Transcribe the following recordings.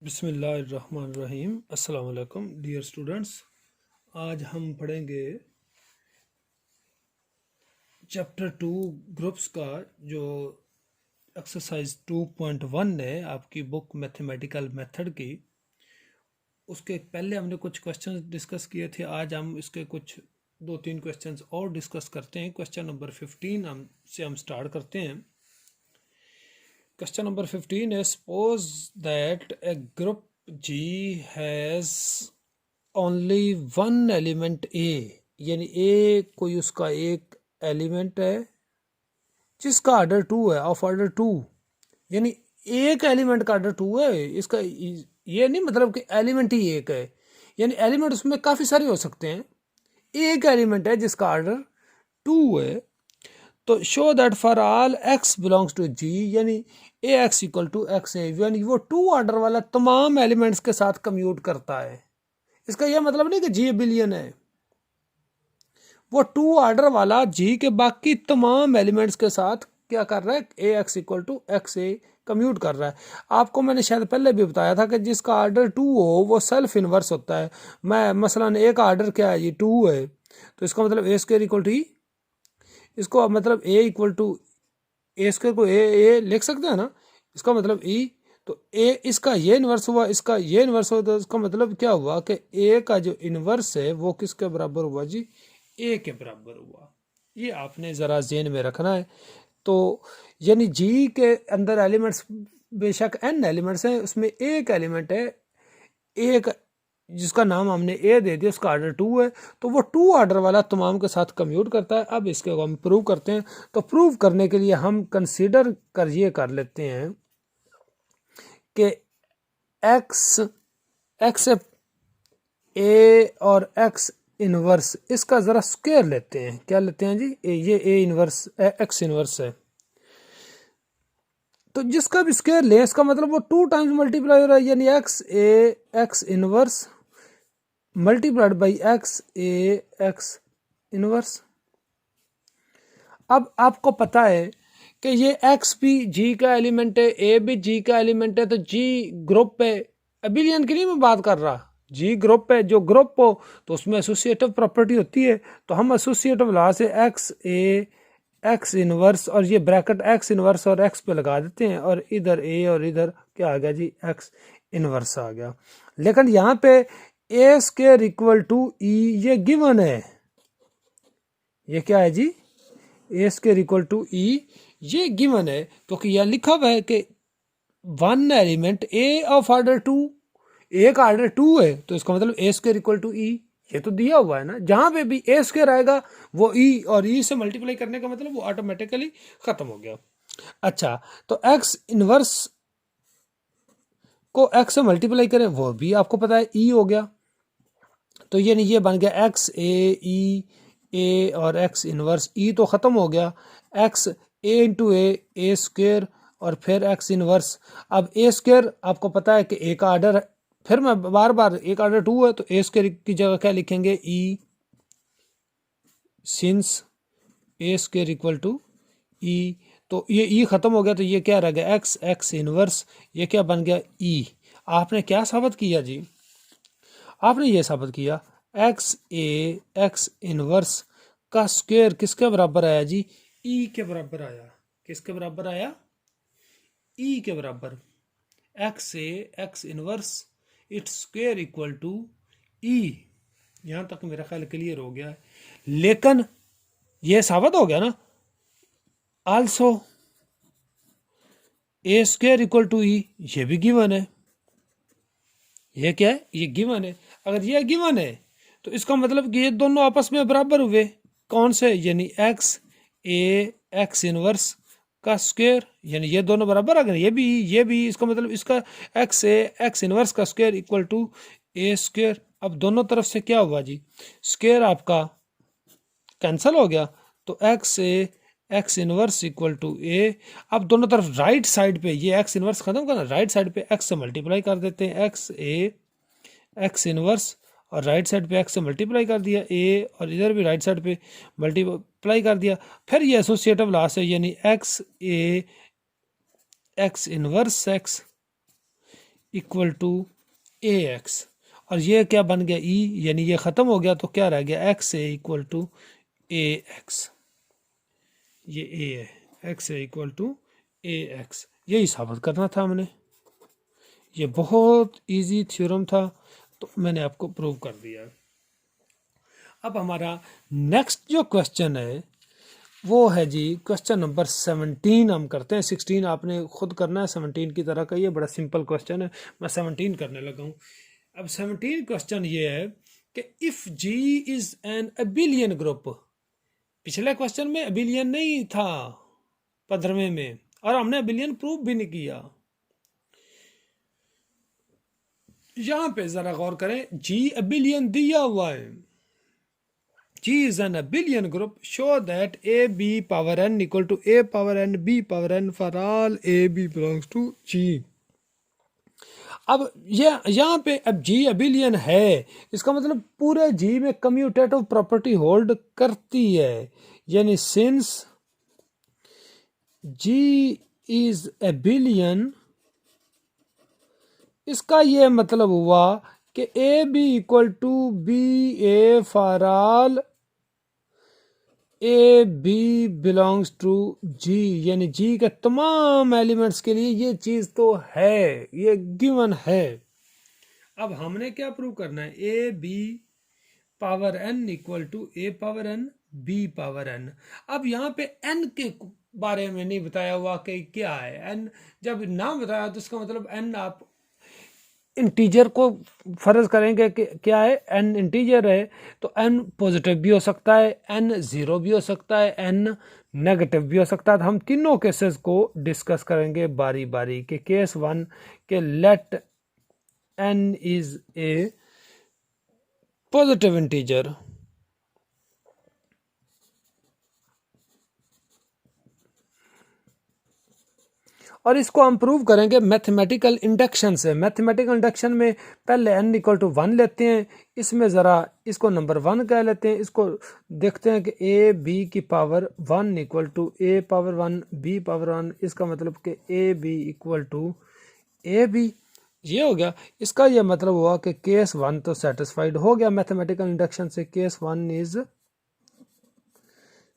बिस्मिल्लाहिर्रहमानिर्रहीम। अस्सलाम वालेकुम डियर स्टूडेंट्स। आज हम पढ़ेंगे चैप्टर 2 ग्रुप्स का जो एक्सरसाइज 2.1 है आपकी बुक मैथमेटिकल मेथड की। उसके पहले हमने कुछ क्वेश्चंस डिस्कस किए थे। आज हम इसके कुछ 2-3 क्वेश्चंस और डिस्कस करते हैं। क्वेश्चन नंबर 15 हम स्टार्ट करते हैं। Question number 15 is suppose that a group G has only one element A, यानी A कोई उसका एक एलिमेंट है जिसका ऑर्डर 2 है, ऑफ ऑर्डर 2, यानी एक एलिमेंट का ऑर्डर 2 है। इसका ये नहीं मतलब कि एलिमेंट ही एक है, यानी एलिमेंट उसमें काफ़ी सारे हो सकते हैं। एक एलिमेंट है जिसका ऑर्डर 2 है। तो show that for all x belongs to G, यानी a x equal to x a, यानी वो 2 ऑर्डर वाला तमाम एलिमेंट्स के साथ कम्यूट करता है। इसका यह मतलब नहीं कि G बिलियन है, वो 2 ऑर्डर वाला G के बाकी तमाम एलिमेंट्स के साथ क्या कर रहा है, A x equal to x A commute कर रहा है। आपको मैंने शायद पहले भी बताया था कि जिसका ऑर्डर 2 हो वो सेल्फ इनवर्स होता है। मैं मसलन ए का ऑर्डर क्या है, ये 2 है, तो इसका मतलब ए स्क्वायर इक्वल टू ई, इसको मतलब ए इक्वल टू ए स्क्वायर को ए लिख सकते हैं ना, इसका मतलब ई। तो ए इसका ये इन्वर्स हुआ, इसका ये इन्वर्स हुआ, तो इसका मतलब क्या हुआ कि ए का जो इन्वर्स है वो किसके बराबर हुआ जी, ए के बराबर हुआ। ये आपने ज़रा ज़हन में रखना है। तो यानी जी के अंदर एलिमेंट्स बेशक n एलिमेंट्स हैं, उसमें एक एलिमेंट है एक जिसका नाम हमने ए दे दिया, उसका ऑर्डर 2 है, तो वो 2 ऑर्डर वाला तमाम के साथ कम्यूट करता है। अब इसके हम प्रूव करते हैं। तो प्रूव करने के लिए हम कंसीडर कर ये कर लेते हैं कि एक्स ए और एक्स इनवर्स, इसका ज़रा स्क्वायर लेते हैं। क्या लेते हैं जी, ये ए इनवर्स एक्स इनवर्स है, तो जिसका भी स्क्वायर लें इसका मतलब वो 2 टाइम्स मल्टीप्लाई हो रहा है, यानी x a x inverse multiplied by x a x inverse. अब आपको पता है कि ये एक्स भी जी का एलिमेंट है, ए भी जी का एलिमेंट है, तो जी ग्रुप पे, अबिलियन की नहीं मैं बात कर रहा, जी ग्रुप पे, जो ग्रुप हो तो उसमें एसोसिएटिव प्रॉपर्टी होती है। तो हम एसोसिएटिव लॉ से एक्स ए एक्स इनवर्स और ये ब्रैकेट एक्स इनवर्स और एक्स पे लगा देते हैं, और इधर ए और इधर क्या आ गया जी, एक्स इनवर्स आ गया। लेकिन यहाँ पे ए स्क्वायर इक्वल टू ई ये गिवन है, ये क्या है जी, ए स्क्वायर इक्वल टू ई ये गिवन है, क्योंकि यह लिखा हुआ है कि one element A of order 2, ए का ऑर्डर 2 है, तो इसका मतलब ए स्क्वायर इक्वल टू ई, ये तो दिया हुआ है ना। जहां पे भी ए स्क्वायर आएगा वो ई, और ई से मल्टीप्लाई करने का मतलब वो ऑटोमेटिकली खत्म हो गया। अच्छा, तो एक्स इनवर्स को एक्स से मल्टीप्लाई करें, वो भी आपको पता है ई हो गया। तो ये बन गया एक्स ए ई, ए और एक्स इनवर्स, ई तो ख़त्म हो गया, एक्स ए इंटू ए स्क्वेयर और फिर एक्स इनवर्स। अब ए स्क्वेयर आपको पता है कि ए का ऑर्डर है, फिर मैं बार बार ए का ऑर्डर 2 है तो ए स्क्वेयर की जगह क्या लिखेंगे, E, since A square equal to E. तो ये ई ख़त्म हो गया, तो ये क्या रह गया, एक्स एक्स इनवर्स, ये क्या बन गया, ई। आपने क्या साबित किया जी, आपने ये साबित किया एक्स ए एक्स इनवर्स का स्क्वायर किसके बराबर आया जी, ई के बराबर आया। किसके बराबर आया, ई के बराबर। X a x inverse its square equal to e. यहां तक मेरा ख्याल क्लियर हो गया है। लेकिन यह साबित हो गया ना, also a square equal to e, ये भी गिवन है। ये क्या है, ये गिवन है। अगर ये गिवन है तो इसका मतलब कि ये दोनों आपस में बराबर हुए। कौन से, यानी एक्स ए एक्स इनवर्स का स्क्वायर, यानी ये दोनों बराबर। अगर ये भी इसका मतलब इसका एक्स ए एक्स इनवर्स का square equal to a square. अब दोनों तरफ से क्या हुआ जी, स्क्वायर आपका कैंसिल हो गया, तो x a x inverse equal to a. अब दोनों तरफ राइट साइड पे ये एक्स इनवर्स खत्म करना, राइट साइड पे एक्स से मल्टीप्लाई कर देते हैं, एक्स ए एक्स इनवर्स, और राइट साइड पे एक्स से मल्टीप्लाई कर दिया ए, और इधर भी राइट साइड पे मल्टीप्लाई कर दिया। फिर ये एसोसिएटिव लॉ है, यानी x a x inverse x equal to a x, और ये क्या बन गया ई, यानी ये ख़त्म हो गया तो क्या रह गया x a equal to a x, ये ए है, x a equal to a x, यही साबित करना था हमने। ये बहुत इजी थ्योरम था तो मैंने आपको प्रूव कर दिया। अब हमारा नेक्स्ट जो क्वेश्चन है वो है जी क्वेश्चन नंबर 17 हम करते हैं। 16 आपने खुद करना है, 17 की तरह का ये बड़ा सिंपल क्वेश्चन है, मैं 17 करने लगा हूँ। अब 17 क्वेश्चन ये है कि if ji is an abelian group, पिछले क्वेश्चन में अबिलियन नहीं था 15वें में, और हमने अबिलियन प्रूव भी नहीं किया। यहां पे जरा गौर करें, जी अबिलियन दिया हुआ है, G is an abelian group. Show that a b power n equal to a power n b power n for all a b belongs to G. अब ये यहाँ पे अब G अबिलियन है, इसका मतलब पूरे G में कम्यूटेटिव प्रॉपर्टी होल्ड करती है, यानी सिंस G इज अबिलियन, इसका ये मतलब हुआ कि A B equal to B A for all A B belongs to G, यानी जी के तमाम एलिमेंट्स के लिए ये चीज तो है, ये गिवन है। अब हमने क्या प्रूव करना है, a B power N equal to A power N B power n. अब यहाँ पे एन के बारे में नहीं बताया हुआ कि क्या है एन, जब ना बताया तो इसका मतलब एन आप इंटीजर को फर्ज करेंगे कि क्या है, एन इंटीजर है तो एन पॉजिटिव भी हो सकता है, एन ज़ीरो भी हो सकता है, एन नेगेटिव भी हो सकता है। तो हम तीनों केसेस को डिस्कस करेंगे बारी बारी के। केस वन के let n is a positive integer, और इसको हम प्रूव करेंगे मैथमेटिकल इंडक्शन से। मैथमेटिकल इंडक्शन में पहले n इक्वल टू 1 लेते हैं, इसमें ज़रा इसको नंबर 1 कह लेते हैं, इसको देखते हैं कि a b की power 1 equal to a power 1 b power 1, इसका मतलब कि a b equal to a b, ये हो गया। इसका ये मतलब हुआ कि केस 1 तो सेटिस्फाइड हो गया मैथमेटिकल इंडक्शन से, केस 1 इज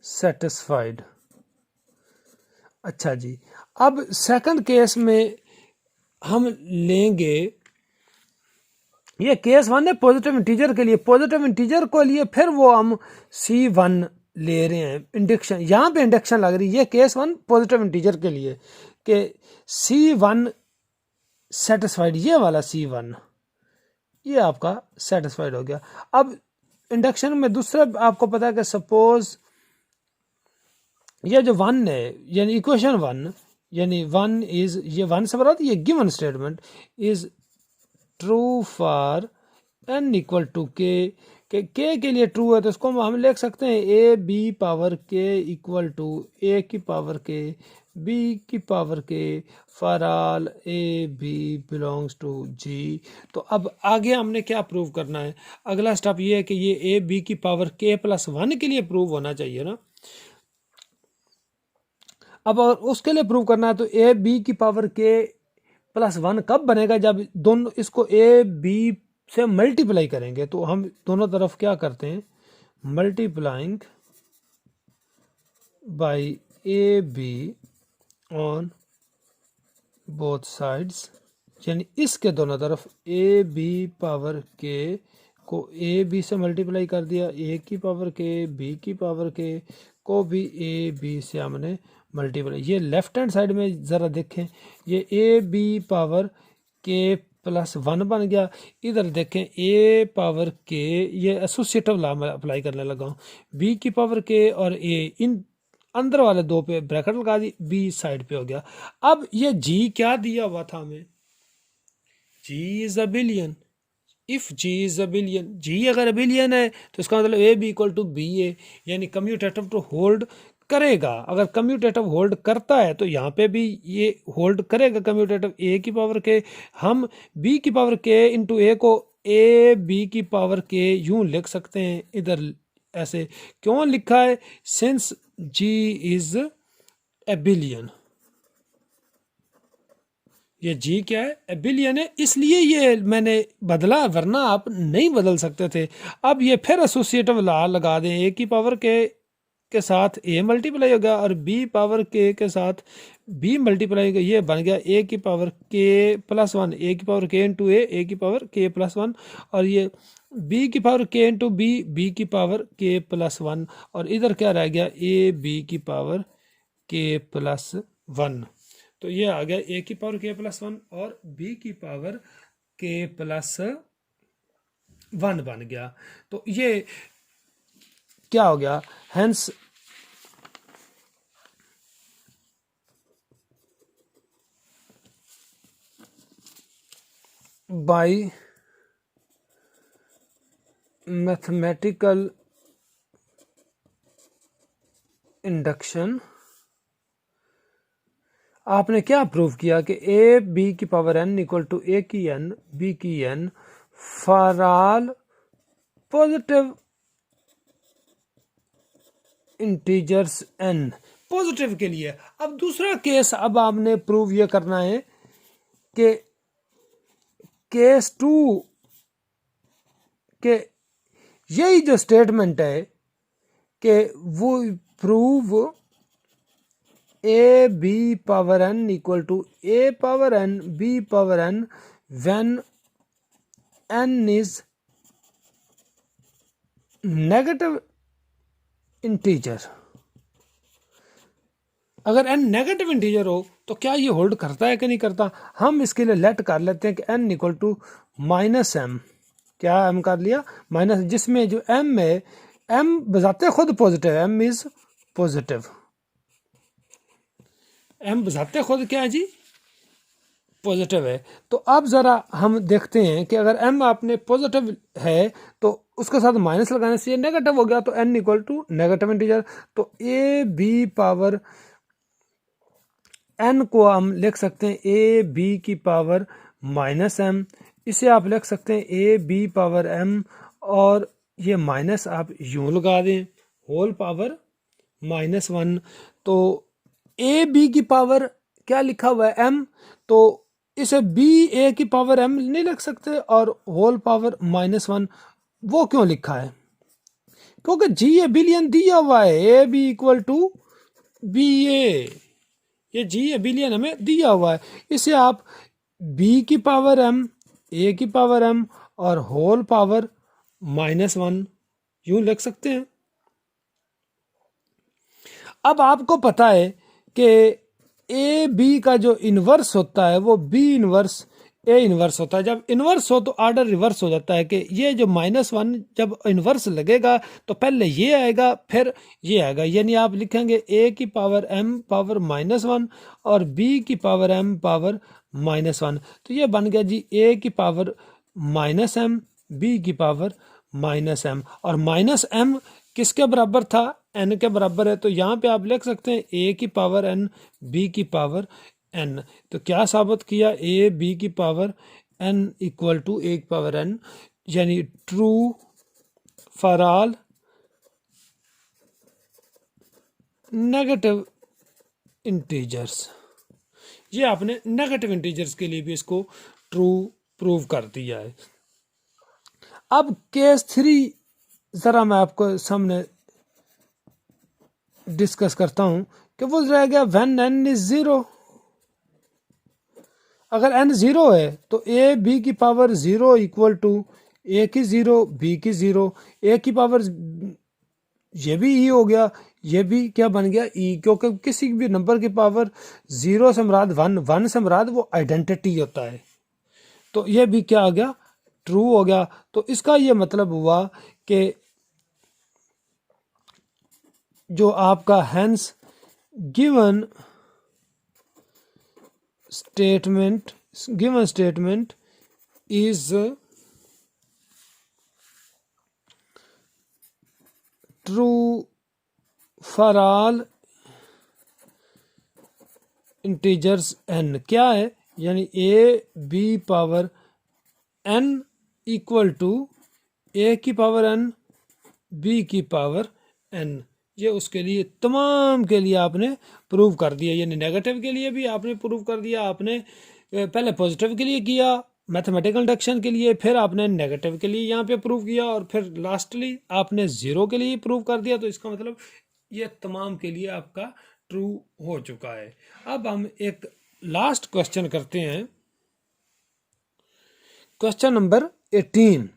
सेटिस्फाइड। अच्छा जी, अब सेकंड केस में हम लेंगे, ये केस 1 है पॉजिटिव इंटीजर के लिए, पॉजिटिव इंटीजर को लिए फिर वो हम C1 ले रहे हैं इंडक्शन, यहाँ पे इंडक्शन लग रही है। ये केस 1 पॉजिटिव इंटीजर के लिए कि C1 सेटिस्फाइड, ये वाला C1 ये आपका सेटिस्फाइड हो गया। अब इंडक्शन में दूसरा आपको पता है कि सपोज ये जो 1 है यानी इक्वेशन 1, यानी 1 इज, ये 1 से बराबर, ये given statement is true for n equal to k के लिए ट्रू है तो इसको हम लिख सकते हैं a B power k equal to ए की पावर के बी की power k for all A B belongs to g. तो अब आगे हमने क्या प्रूव करना है, अगला स्टेप ये है कि ये ए बी की पावर के प्लस 1 के लिए प्रूव होना चाहिए ना। अब अगर उसके लिए प्रूव करना है तो ए बी की पावर के प्लस 1 कब बनेगा, जब दोनों इसको ए बी से मल्टीप्लाई करेंगे। तो हम दोनों तरफ क्या करते हैं, multiplying by A be on both sides, यानी इसके दोनों तरफ ए बी पावर के को ए बी से मल्टीप्लाई कर दिया, ए की पावर के बी की पावर के को भी ए बी से हमने मल्टीप्लाई। ये लेफ्ट हैंड साइड में ज़रा देखें, ये ए बी पावर के प्लस 1 बन गया, इधर देखें ए पावर के, ये एसोसिएटिव लॉ में अप्लाई करने लगा हूँ, बी की पावर के और ए, इन अंदर वाले दो पे ब्रैकेट लगा दी, बी साइड पे हो गया। अब ये जी क्या दिया हुआ था हमें, g is abelian, if ji is abelian, g अगर अबिलियन है तो इसका मतलब a B equal to B a, यानी कम्यूटेटिव टू होल्ड करेगा। अगर कम्यूटेटिव होल्ड करता है तो यहाँ पे भी ये होल्ड करेगा कम्यूटेटिव, ए की पावर के, हम बी की पावर के इंटू ए को ए बी की पावर के यूं लिख सकते हैं। इधर ऐसे क्यों लिखा है, सिंस जी इज अबिलियन, ये जी क्या है, एबिलियन है, इसलिए ये मैंने बदला, वरना आप नहीं बदल सकते थे। अब ये फिर एसोसिएटिव लॉ लगा दें, ए की पावर के साथ ए मल्टीप्लाई होगा और बी पावर के साथ बी मल्टीप्लाई होगा, ये बन गया ए की पावर के प्लस वन, ए की पावर के इंटू ए की पावर के प्लस वन, और ये बी की पावर के इंटू बी की पावर के प्लस वन, और इधर क्या रह गया, ए बी की पावर के प्लस वन। तो ये आ गया ए की पावर के प्लस वन और बी की पावर के प्लस वन बन गया। तो ये क्या हो गया, हेंस बाय मैथमेटिकल इंडक्शन आपने क्या प्रूव किया कि ए बी की पावर एन इक्वल टू ए की एन बी की N for all positive integers N, positive के लिए। अब दूसरा केस, अब आपने प्रूव ये करना है कि केस टू के यही जो स्टेटमेंट है कि वो prove A B power N equal to A power N B power N when N is negative integer. अगर एन नेगेटिव इंटीजर हो तो क्या ये होल्ड करता है कि नहीं करता। हम इसके लिए लेट कर लेते हैं कि N equal to minus M, क्या एम कर लिया माइनस, जिसमें जो एम है, एम बजाते खुद positive, M is positive, M बजाते खुद क्या है जी, पॉजिटिव है। तो अब ज़रा हम देखते हैं कि अगर एम आपने पॉजिटिव है तो उसके साथ माइनस लगाने से ये नेगेटिव हो गया, तो N equal to negative integer. तो ए बी पावर एन को हम लिख सकते हैं ए बी की पावर माइनस एम, इसे आप लिख सकते हैं ए बी पावर एम, और ये माइनस आप यूं लगा दें, होल पावर माइनस वन। तो ए बी की पावर क्या लिखा हुआ है एम, तो इसे बी ए की पावर एम नहीं लिख सकते, और होल पावर माइनस वन वो क्यों लिखा है, क्योंकि जी ए बिलियन दिया हुआ है, a B equal to B a, ये जी ए बिलियन हमें दिया हुआ है। इसे आप बी की पावर एम, ए की पावर एम और होल पावर माइनस वन यूं लिख सकते हैं। अब आपको पता है कि ए बी का जो इन्वर्स होता है वो बी इन्वर्स ए इन्वर्स होता है। जब इन्वर्स हो तो ऑर्डर रिवर्स हो जाता है कि ये जो माइनस वन जब इन्वर्स लगेगा तो पहले ये आएगा फिर ये आएगा, यानी आप लिखेंगे ए की power M power minus one और बी की power M power minus one. तो ये बन गया जी ए की पावर माइनस एम बी की पावर माइनस एम, और माइनस एम किसके बराबर था, एन के बराबर है। तो यहाँ पे आप लिख सकते हैं ए की पावर एन बी की पावर एन। तो क्या साबित किया, ए बी की पावर एन इक्वल टू ए की पावर एन, यानी true for all negative integers. ये आपने नेगेटिव इंटीजर्स के लिए भी इसको ट्रू प्रूव कर दिया है। अब केस थ्री ज़रा मैं आपको सामने डिस्कस करता हूं कि वो रह गया व्हेन एन इज ज़ीरो। अगर एन ज़ीरो है तो ए बी की पावर ज़ीरो इक्वल टू ए की ज़ीरो बी की ज़ीरो, ए की पावर ये भी ई हो गया, ये भी क्या बन गया ई, क्योंकि किसी भी नंबर की पावर ज़ीरो से मुराद वन, वन से मुराद वो आइडेंटिटी होता है। तो ये भी क्या आ गया, ट्रू हो गया। तो इसका ये मतलब हुआ कि जो आपका hence given statement is true for all integers n, क्या है, यानी a B power N equal to ए की पावर एन बी की पावर एन। ये उसके लिए तमाम के लिए आपने प्रूव कर दिया, यानी नेगेटिव के लिए भी आपने प्रूव कर दिया, आपने पहले पॉजिटिव के लिए किया मैथमेटिकल इंडक्शन के लिए, फिर आपने नेगेटिव के लिए यहाँ पे प्रूव किया, और फिर लास्टली आपने ज़ीरो के लिए प्रूव कर दिया। तो इसका मतलब ये तमाम के लिए आपका ट्रू हो चुका है। अब हम एक लास्ट क्वेश्चन करते हैं, क्वेश्चन नंबर 18।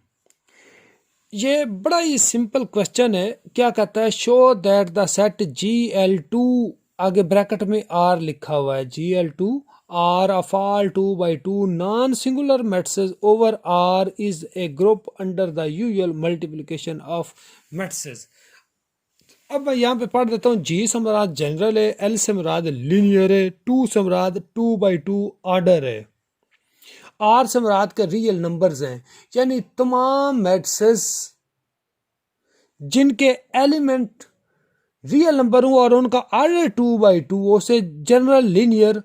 ये बड़ा ही सिंपल क्वेश्चन है। क्या कहता है, show that the set GL2, आगे ब्रैकेट में R लिखा हुआ है, GL2 R of all 2 by 2 non-singular matrices over R is a group under the usual multiplication of matrices। अब मैं यहाँ पे पढ़ देता हूँ। G से मुराद जनरल है, L से मुराद लीनियर है, 2 से मुराद 2 by 2 ऑर्डर है, R से मुराद के रियल नंबर्स हैं, यानी तमाम मैट्रिसेस जिनके एलिमेंट रियल नंबर हो और उनका ऑर्डर 2 by 2 उसे जनरल लीनियर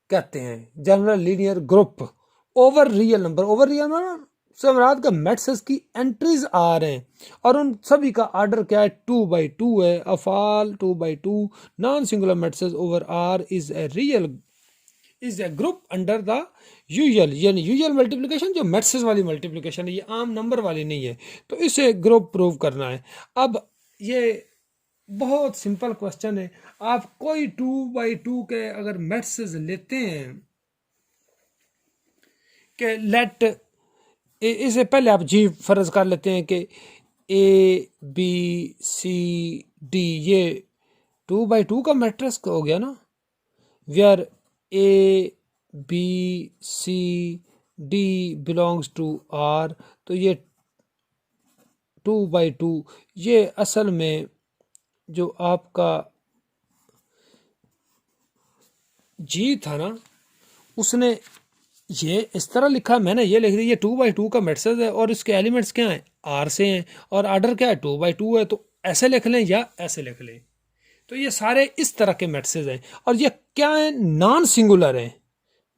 कहते हैं, general linear group over real number. Over real number से मुराद का मैट्रिसेस की एंट्रीज आ रहे हैं और उन सभी का ऑर्डर क्या है, 2 by 2 है। Of all 2 by 2 non singular matrices over R is a group under the usual, यानी यूजुअल मल्टीप्लिकेशन जो मैट्रिसेस वाली मल्टीप्लिकेशन है, ये आम नंबर वाली नहीं है, तो इसे ग्रुप प्रूव करना है। अब ये बहुत सिंपल क्वेश्चन है। आप कोई 2 by 2 के अगर मैट्रिसेस लेते हैं कि लेट इसे पहले आप जी फर्ज कर लेते हैं कि ABCD ये 2 by 2 का मैट्रिक्स हो गया ना, where ABCD belongs to R, तो ये 2 by 2 ये असल में जो आपका जी था ना, उसने ये इस तरह लिखा, मैंने ये लिख दिया, ये 2 by 2 का मैट्रिक्स है और इसके एलिमेंट्स क्या हैं, R से हैं, और आर्डर क्या है, 2 by 2 है। तो ऐसे लिख लें या ऐसे लिख लें, तो ये सारे इस तरह के मैट्रिक्स हैं। और ये क्या है, नॉन सिंगुलर हैं।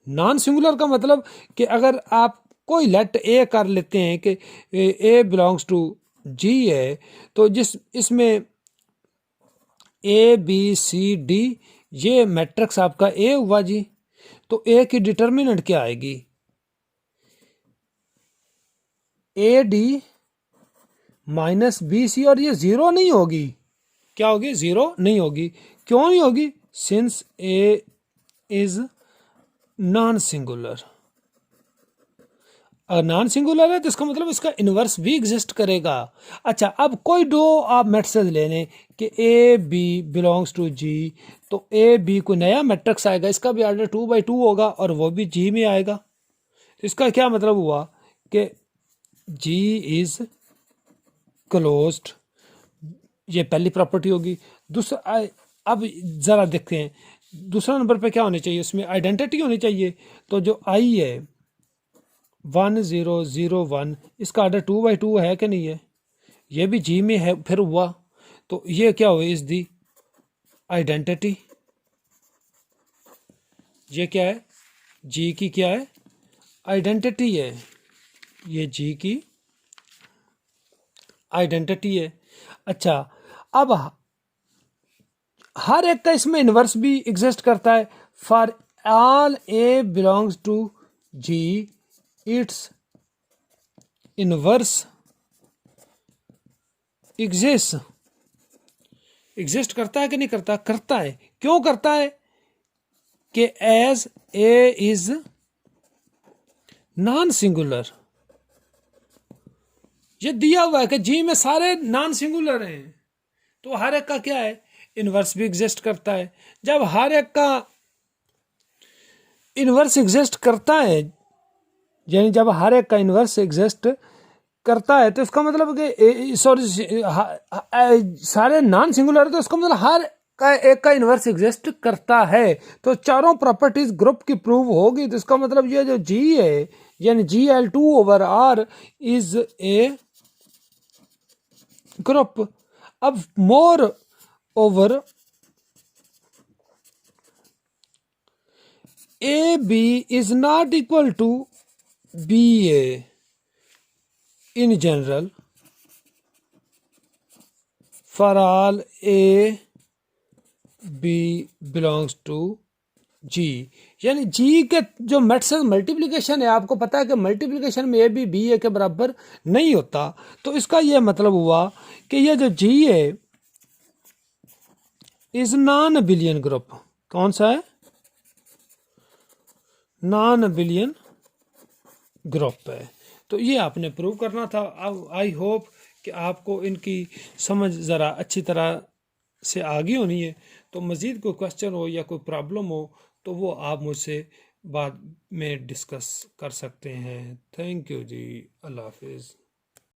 नॉन सिंगुलर का मतलब कि अगर आप कोई लेट ए कर लेते हैं कि ए बिलोंग्स टू जी है, तो जिस इसमें ABCD ये मैट्रिक्स आपका ए हुआ जी, तो ए की डिटर्मिनेंट क्या आएगी, AD माइनस BC, और ये जीरो नहीं होगी। क्या होगी, जीरो नहीं होगी। क्यों नहीं होगी, since A is non singular. अगर नॉन सिंगुलर है तो इसका मतलब इसका इन्वर्स भी एग्जिस्ट करेगा। अच्छा, अब कोई दो आप मैट्रिक्स ले लें कि AB बिलोंग्स टू G, तो AB कोई नया मैट्रिक्स आएगा, इसका भी ऑर्डर 2 by 2 होगा और वो भी G में आएगा। तो इसका क्या मतलब हुआ कि G इज क्लोज्ड, ये पहली प्रॉपर्टी होगी। दूसरा, अब ज़रा देखते हैं दूसरा नंबर पे क्या होनी चाहिए, उसमें आइडेंटिटी होनी चाहिए। तो जो I है 1001, इसका ऑर्डर 2 by 2 है कि नहीं है, ये भी जी में है, फिर हुआ, तो ये क्या हुआ, इस दी आइडेंटिटी। ये क्या है, जी की क्या है, आइडेंटिटी है, ये जी की आइडेंटिटी है। अच्छा, अब हर एक का इसमें इन्वर्स भी एग्जिस्ट करता है। For all A belongs to G, it's inverse exist करता है कि नहीं करता, करता है। क्यों करता है कि as A is non singular, ये दिया हुआ है कि जी में सारे नॉन सिंगुलर हैं, तो हर एक का क्या है, इनवर्स भी एग्जिस्ट करता है। जब हर एक का इनवर्स एग्जिस्ट करता है, यानी जब हर एक का इनवर्स एग्जिस्ट करता है, तो इसका मतलब कि सॉरी सारे नॉन सिंगुलर है, तो इसका मतलब हर का एक का इनवर्स एग्जिस्ट करता है। तो चारों प्रॉपर्टीज ग्रुप की प्रूव होगी। तो इसका मतलब ये जो जी है, यानी GL2/R इज ए ग्रुप। अब moreover AB is not equal to BA in general for all A B belongs to जी, यानी जी के जो मैट्रिक्स मल्टीप्लिकेशन है, आपको पता है कि मल्टीप्लिकेशन में ए बी बी ए के बराबर नहीं होता, तो इसका यह मतलब हुआ कि यह जो जी है इज नॉन बिलियन ग्रुप। कौन सा है? नॉन बिलियन ग्रुप है। तो ये आपने प्रूव करना था। आई होप कि आपको इनकी समझ ज़रा अच्छी तरह से आ गई होनी है। तो मज़ीद कोई क्वेश्चन हो या कोई प्रॉब्लम हो तो वो आप मुझसे बाद में डिस्कस कर सकते हैं। थैंक यू जी। अल्लाह हाफिज़।